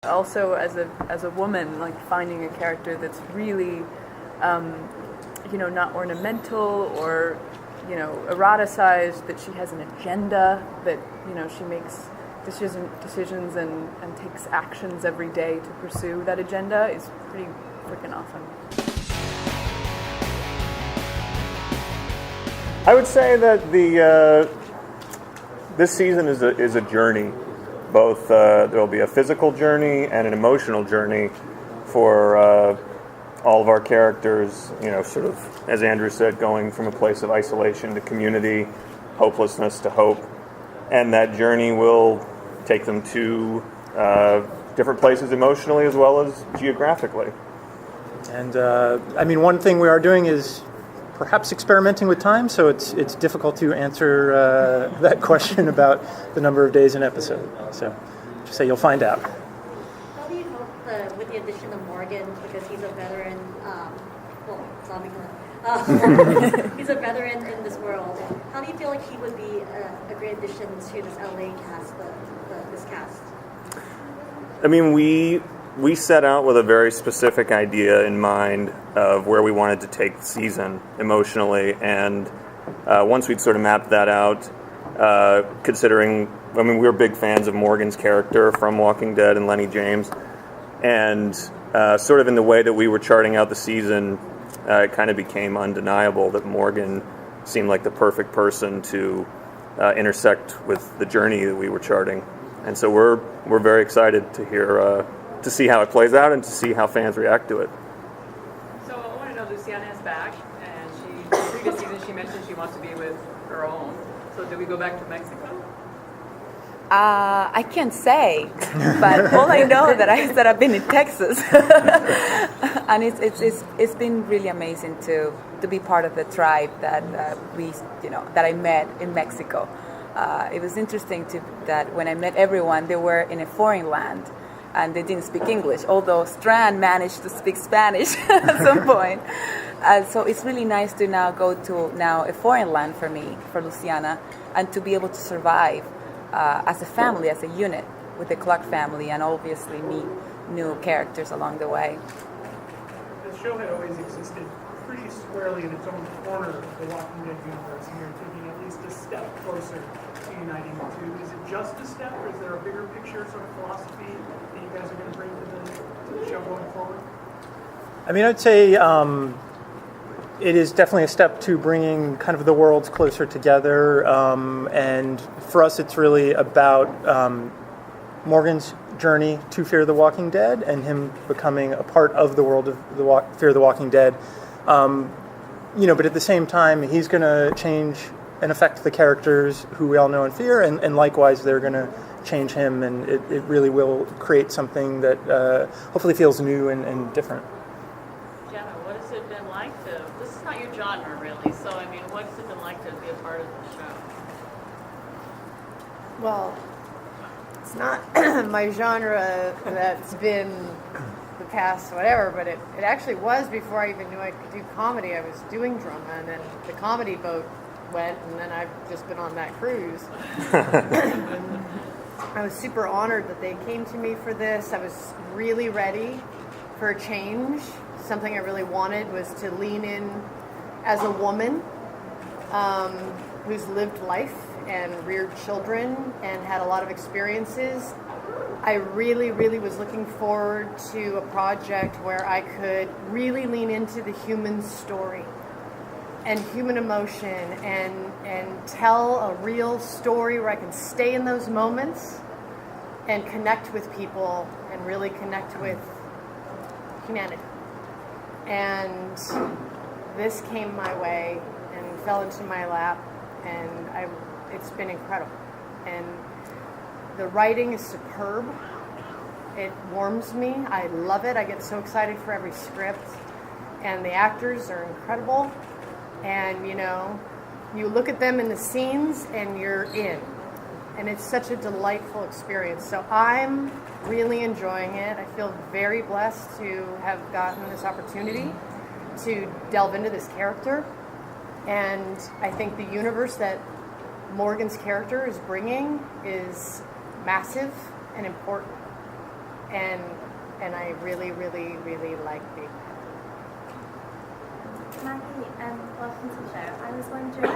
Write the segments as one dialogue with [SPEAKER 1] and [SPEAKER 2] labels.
[SPEAKER 1] Also, as a woman, like finding a character that's really, not ornamental or, eroticized, that she has an agenda, that, she makes decisions and takes actions every day to pursue that agenda is pretty freaking awesome.
[SPEAKER 2] I would say that this season is a journey. Both there will be a physical journey and an emotional journey for all of our characters. Sort of, as Andrew said, going from a place of isolation to community, hopelessness to hope, and that journey will take them to different places emotionally as well as geographically.
[SPEAKER 3] And one thing we are doing is perhaps experimenting with time, so it's difficult to answer that question about the number of days an episode. So just say you'll find out.
[SPEAKER 4] How do you hope with the addition of Morgan, because he's a veteran, he's a veteran in this world, how do you feel like he would be a great addition to this LA cast, this cast?
[SPEAKER 2] I mean, we set out with a very specific idea in mind of where we wanted to take the season emotionally, and once we'd sort of mapped that out, considering, we were big fans of Morgan's character from Walking Dead and Lennie James, and sort of in the way that we were charting out the season, it kind of became undeniable that Morgan seemed like the perfect person to intersect with the journey that we were charting. And so we're very excited to hear to see how it plays out and to see how fans react to it.
[SPEAKER 5] So I want to know, Luciana is back, and the previous season she mentioned she wants to be with her own. So do we go back to Mexico?
[SPEAKER 6] I can't say, but all I know that I've been in Texas, and it's been really amazing to be part of the tribe that that I met in Mexico. It was interesting that when I met everyone, they were in a foreign land and they didn't speak English, although Strand managed to speak Spanish at some point. So it's really nice to now go to a foreign land for me, for Luciana, and to be able to survive as a family, as a unit, with the Clark family, and obviously meet new characters along the way.
[SPEAKER 7] The show had always existed pretty squarely in its own corner of the Walking Dead universe, and you're taking at least a step closer to uniting the two. Is it just a step, or is there a bigger picture sort of philosophy that you guys are going to bring to the show going forward?
[SPEAKER 3] I'd say it is definitely a step to bringing kind of the worlds closer together, and for us it's really about Morgan's journey to Fear the Walking Dead and him becoming a part of the world of Fear the Walking Dead. But at the same time, he's going to change and affect the characters who we all know and fear, and likewise they're going to change him, and it really will create something that hopefully feels new and different.
[SPEAKER 5] Jenna, what has it been like this is not your genre really, so what's it been like to be a part of the show?
[SPEAKER 8] Well, it's not my genre that's been the past whatever, but it actually was before I even knew I could do comedy. I was doing drama, and then the comedy boat went, and then I've just been on that cruise. I was super honored that they came to me for this. I was really ready for a change. Something I really wanted was to lean in as a woman who's lived life and reared children and had a lot of experiences. I really, really was looking forward to a project where I could really lean into the human story and human emotion and tell a real story where I can stay in those moments and connect with people and really connect with humanity. And this came my way and fell into my lap, and it's been incredible. And the writing is superb. It warms me. I love it. I get so excited for every script. And the actors are incredible. And, you look at them in the scenes and you're in. And it's such a delightful experience. So I'm really enjoying it. I feel very blessed to have gotten this opportunity to delve into this character. And I think the universe that Morgan's character is bringing is massive and important. and I really, really, really like being there.
[SPEAKER 9] Maggie, welcome to the show. I was wondering,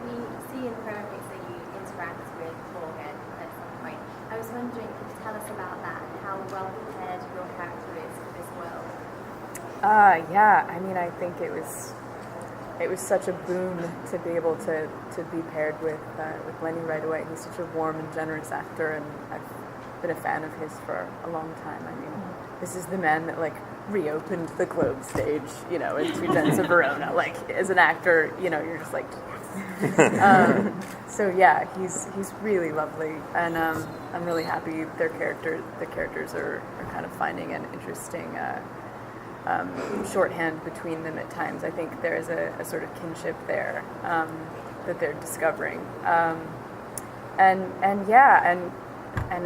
[SPEAKER 9] we see in Prometheus that you interact with Morgan at some point. I was wondering, could you tell us about that and how well prepared your character is for this world?
[SPEAKER 1] Yeah, I mean, I think it was such a boon to be able to be paired with Lennie right away. He's such a warm and generous actor, and I've been a fan of his for a long time. I mean, this is the man that reopened the Globe stage, in Two Gents of Verona. As an actor, you're just like, yes. So yeah, he's really lovely, and I'm really happy the characters are kind of finding an interesting shorthand between them at times. I think there's a sort of kinship there that they're discovering, and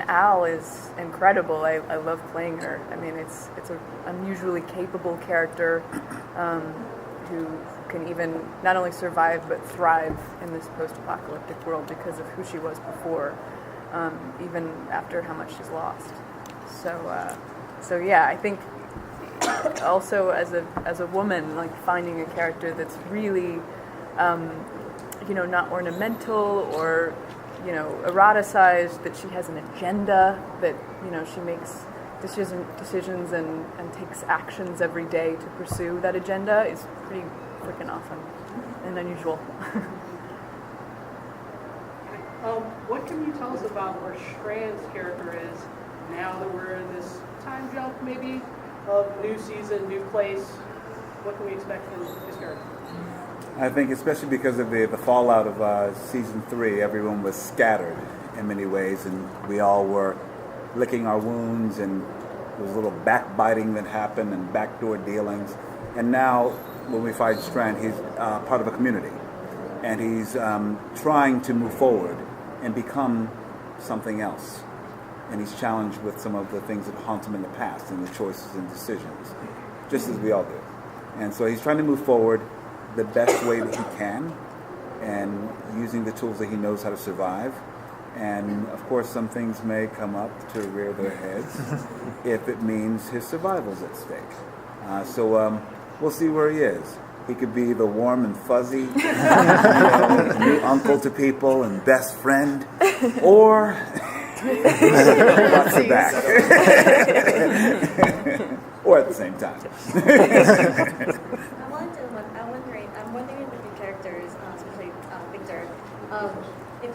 [SPEAKER 1] Al is incredible. I love playing her. I mean, it's an unusually capable character who can even not only survive but thrive in this post-apocalyptic world because of who she was before, even after how much she's lost. So yeah, I think also as a woman, finding a character that's really, not ornamental or eroticized, that she has an agenda, that she makes decisions and takes actions every day to pursue that agenda is pretty freaking awesome and unusual.
[SPEAKER 7] What can you tell us about where Strand's character is now that we're in this time jump, maybe, of new season, new place? What can we expect from his character?
[SPEAKER 10] I think especially because of the fallout of season 3, everyone was scattered in many ways, and we all were licking our wounds, and there was a little backbiting that happened and backdoor dealings. And now, when we find Strand, he's part of a community, and he's trying to move forward and become something else. And he's challenged with some of the things that haunt him in the past and the choices and decisions, just as we all do. And so he's trying to move forward the best way that he can, and using the tools that he knows how to survive. And of course, some things may come up to rear their heads if it means his survival's at stake. So we'll see where he is. He could be the warm and fuzzy new uncle to people and best friend, or lots of back, or at the same time.
[SPEAKER 4] I'm wondering with your characters, especially Victor, if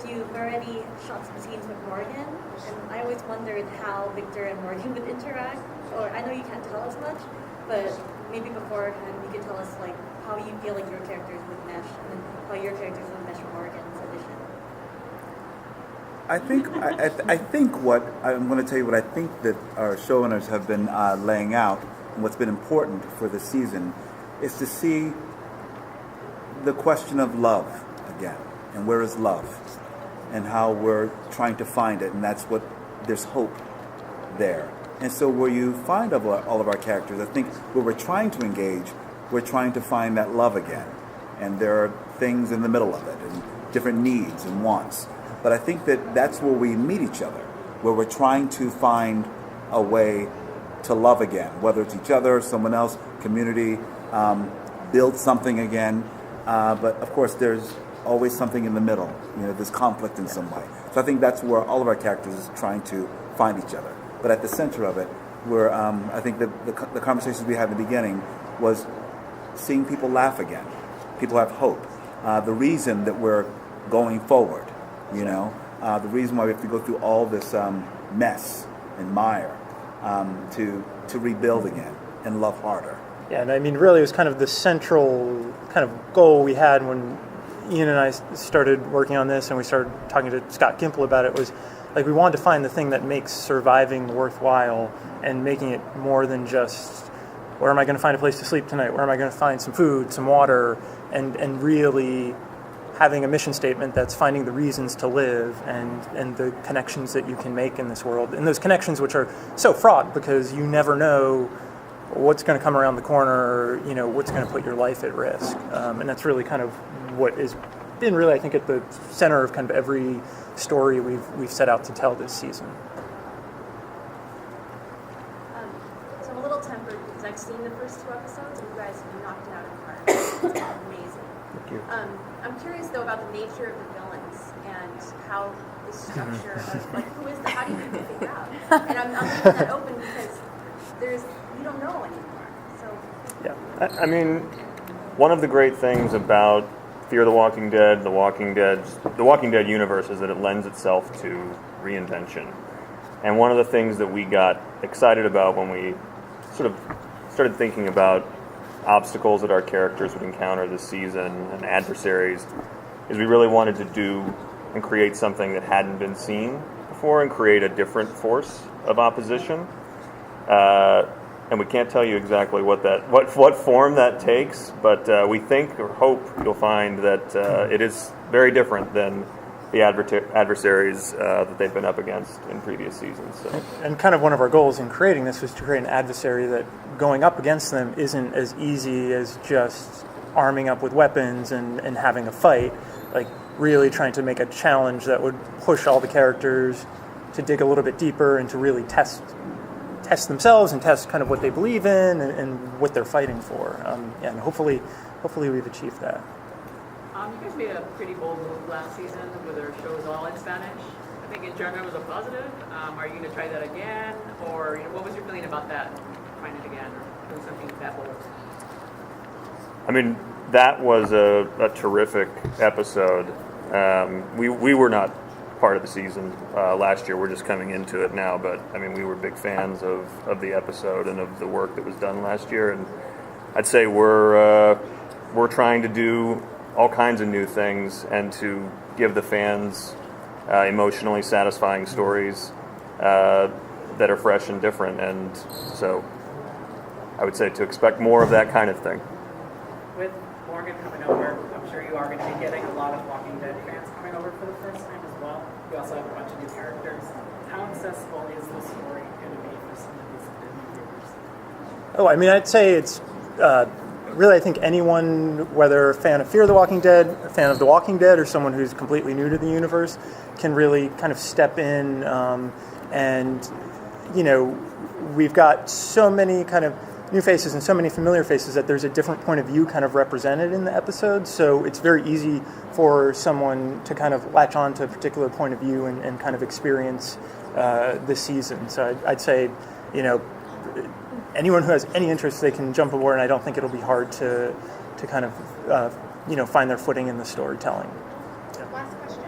[SPEAKER 4] you've already shot some scenes with Morgan, and I always wondered how Victor and Morgan would interact. Or I know you can't tell us much, but maybe beforehand you could tell us how you feel like your characters would mesh, and then how your characters would mesh with Morgan's addition.
[SPEAKER 10] I think what I'm going to tell you what I think that our showrunners have been laying out, and what's been important for this season, is to see the question of love again, and where is love, and how we're trying to find it, and that's what there's hope there. And so where you find all of our characters, I think where we're trying to engage, we're trying to find that love again, and there are things in the middle of it, and different needs and wants. But I think that that's where we meet each other, where we're trying to find a way to love again, whether it's each other, someone else, community, build something again. But of course, there's always something in the middle. There's conflict in some way. So I think that's where all of our characters is trying to find each other. But at the center of it, where I think the conversations we had in the beginning was seeing people laugh again. People have hope. The reason that we're going forward. The reason why we have to go through all this mess and mire to rebuild again and love harder.
[SPEAKER 3] Yeah, and I mean, really, it was kind of the central kind of goal we had when Ian and I started working on this, and we started talking to Scott Gimple about it, was we wanted to find the thing that makes surviving worthwhile, and making it more than just, where am I going to find a place to sleep tonight? Where am I going to find some food, some water, and really having a mission statement that's finding the reasons to live and the connections that you can make in this world. And those connections which are so fraught because you never know what's going to come around the corner, what's going to put your life at risk. And that's really kind of what has been really, I think, at the center of kind of every story we've set out to tell this season.
[SPEAKER 9] I'm a little tempered because I've seen the first 2 episodes and you guys knocked it out of the park. It's amazing.
[SPEAKER 3] Thank you.
[SPEAKER 9] I'm curious though about the nature of the villains and how the structure of like who is the how do you figure out? And I'm leaving that open because you don't know anymore. So
[SPEAKER 2] Yeah, I mean, one of the great things about Fear the Walking Dead, the Walking Dead universe is that it lends itself to reinvention. And one of the things that we got excited about when we sort of started thinking about obstacles that our characters would encounter this season and adversaries is we really wanted to do and create something that hadn't been seen before and create a different force of opposition. And we can't tell you exactly what form that takes, but we think or hope you'll find that it is very different than the adversaries that they've been up against in previous seasons. So.
[SPEAKER 3] And kind of one of our goals in creating this was to create an adversary that going up against them isn't as easy as just arming up with weapons and having a fight. Like really trying to make a challenge that would push all the characters to dig a little bit deeper and to really test themselves and test kind of what they believe in and what they're fighting for. And hopefully we've achieved that.
[SPEAKER 5] You guys made a pretty bold move last season with our shows all in Spanish. I think in general it was a positive. Are you going to try that again? Or what was your feeling about that, trying it again or doing something that bold?
[SPEAKER 2] I mean, that was a terrific episode. We were not part of the season last year. We're just coming into it now, but I mean, we were big fans of the episode and of the work that was done last year. And I'd say we're trying to do all kinds of new things and to give the fans emotionally satisfying stories that are fresh and different. And so I would say to expect more of that kind of thing.
[SPEAKER 11] With Morgan coming over, I'm sure you are going to be getting a lot of Walking Dead fans coming over for the first time as well. You also have a bunch of new characters. How accessible is the story going to be for some of these new viewers?
[SPEAKER 3] Oh, I mean, I'd say it's really, I think anyone, whether a fan of Fear the Walking Dead, a fan of The Walking Dead, or someone who's completely new to the universe, can really kind of step in. And, we've got so many kind of new faces and so many familiar faces that there's a different point of view kind of represented in the episode. So it's very easy for someone to kind of latch on to a particular point of view and kind of experience this season. So I'd say, anyone who has any interest, they can jump aboard, and I don't think it'll be hard to kind of, find their footing in the storytelling.
[SPEAKER 12] Last question.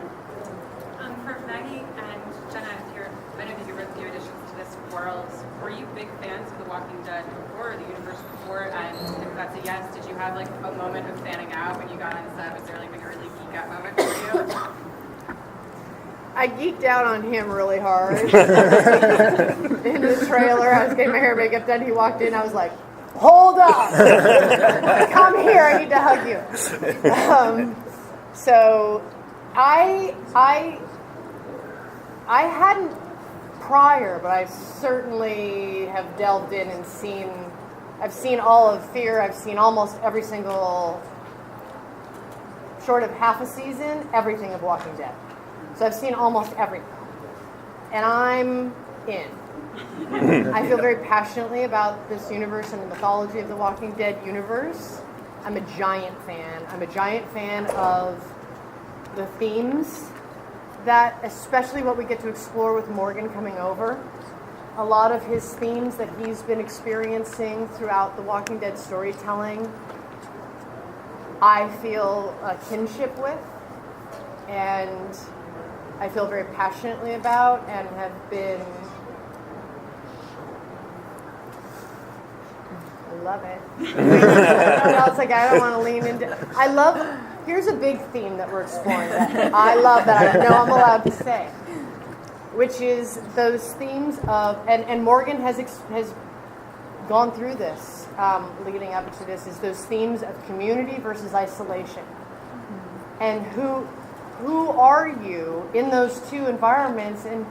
[SPEAKER 12] For Maggie and Jenna, I know that you wrote the additions to this world. Were you big fans of The Walking Dead before, or the universe before? And if that's a yes, did you have like a moment of fanning out when you got on set? Was there like a really geek out moment for you?
[SPEAKER 8] I geeked out on him really hard. In the trailer, I was getting my hair and makeup done. He walked in. I was like, "Hold up! Come here. I need to hug you." So, I hadn't prior, but I certainly have delved in and seen. I've seen all of Fear. I've seen almost every single, short of half a season, everything of Walking Dead. So I've seen almost everything. And I'm in. I feel very passionately about this universe and the mythology of the Walking Dead universe. I'm a giant fan. I'm a giant fan of the themes that, especially what we get to explore with Morgan coming over. A lot of his themes that he's been experiencing throughout the Walking Dead storytelling, I feel a kinship with. And I feel very passionately about and have been, I love it. I was like, I don't want to lean into, here's a big theme that we're exploring that I love that I know I'm allowed to say, which is those themes of, and Morgan has gone through this leading up to this, is those themes of community versus isolation. And who are you in those two environments, and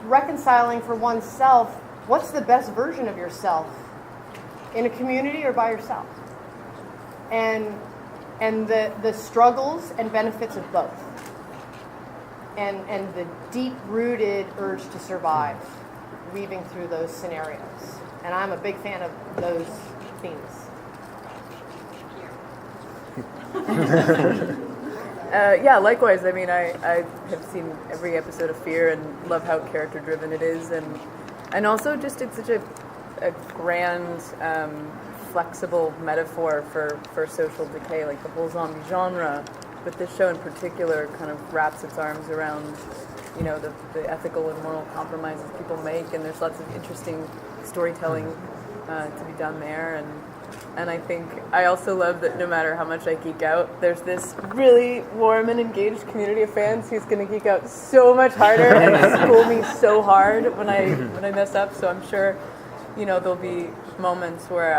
[SPEAKER 8] reconciling for oneself, what's the best version of yourself in a community or by yourself? And the struggles and benefits of both. And the deep-rooted urge to survive weaving through those scenarios. And I'm a big fan of those themes.
[SPEAKER 1] Yeah, likewise. I mean, I have seen every episode of Fear and love how character-driven it is, and also just it's such a grand, flexible metaphor for social decay, like the whole zombie genre. But this show in particular kind of wraps its arms around, you know, the ethical and moral compromises people make, and there's lots of interesting storytelling to be done there. And I think I also love that no matter how much I geek out, there's this really warm and engaged community of fans who's going to geek out so much harder and school me so hard when I mess up. So I'm sure, you know, there'll be moments where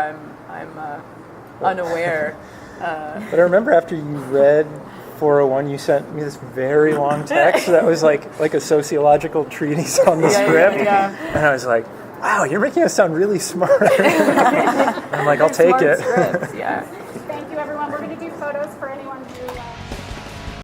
[SPEAKER 1] I'm unaware.
[SPEAKER 3] But I remember after you read 401, you sent me this very long text that was like a sociological treatise on the script, and I was like, wow, you're making us sound really smart. I'm like, I'll take it.
[SPEAKER 1] Scripts, yeah.
[SPEAKER 13] Thank you, everyone. We're going to do photos for anyone who...